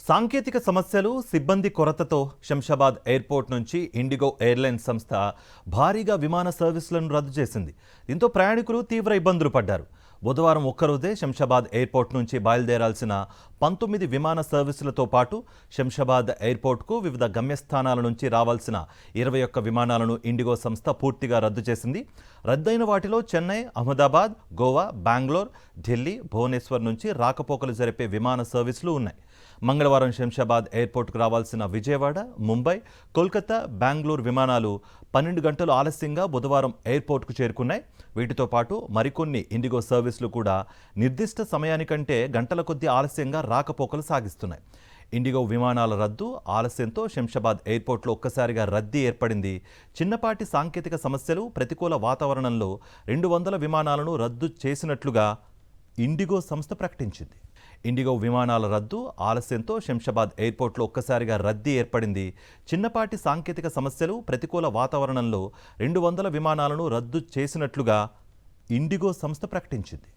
సాంకేతిక సమస్యలు, సిబ్బంది కొరతతో శంషాబాద్ ఎయిర్పోర్ట్ నుంచి ఇండిగో ఎయిర్లైన్స్ సంస్థ భారీగా విమాన సర్వీసులను రద్దు చేసింది. దీంతో ప్రయాణికులు తీవ్ర ఇబ్బందులు పడ్డారు. బుధవారం ఒక్కరోజే శంషాబాద్ ఎయిర్పోర్ట్ నుంచి బయలుదేరాల్సిన 19 విమాన సర్వీసులతో పాటు శంషాబాద్ ఎయిర్పోర్ట్కు వివిధ గమ్యస్థానాల నుంచి రావాల్సిన 21 విమానాలను ఇండిగో సంస్థ పూర్తిగా రద్దు చేసింది. రద్దయిన వాటిలో చెన్నై, అహ్మదాబాద్, గోవా, బెంగళూరు, ఢిల్లీ, భువనేశ్వర్ నుంచి రాకపోకలు జరిపే విమాన సర్వీసులు ఉన్నాయి. మంగళవారం శంషాబాద్ ఎయిర్పోర్ట్కు రావాల్సిన విజయవాడ, ముంబై, కోల్కతా, బెంగళూరు విమానాలు 12 గంటలు ఆలస్యంగా బుధవారం ఎయిర్పోర్ట్కు చేరుకున్నాయి. వీటితో పాటు మరికొన్ని ఇండిగో సర్వీసులు కూడా నిర్దిష్ట సమయానికంటే గంటల కొద్దీ ఆలస్యంగా రాకపోకలు సాగిస్తున్నాయి. ఇండిగో విమానాల రద్దు, ఆలస్యంతో శంషాబాద్ ఎయిర్పోర్ట్లో ఒక్కసారిగా రద్దీ ఏర్పడింది. చిన్నపాటి సాంకేతిక సమస్యలు, ప్రతికూల వాతావరణంలో 200 విమానాలను రద్దు చేసినట్లుగా ఇండిగో సంస్థ ప్రకటించింది. ఇండిగో విమానాల రద్దు, ఆలస్యంతో శంషాబాద్ ఎయిర్పోర్ట్లో ఒక్కసారిగా రద్దీ ఏర్పడింది. చిన్నపాటి సాంకేతిక సమస్యలు, ప్రతికూల వాతావరణంలో 200 విమానాలను రద్దు చేసినట్లుగా ఇండిగో సంస్థ ప్రకటించింది.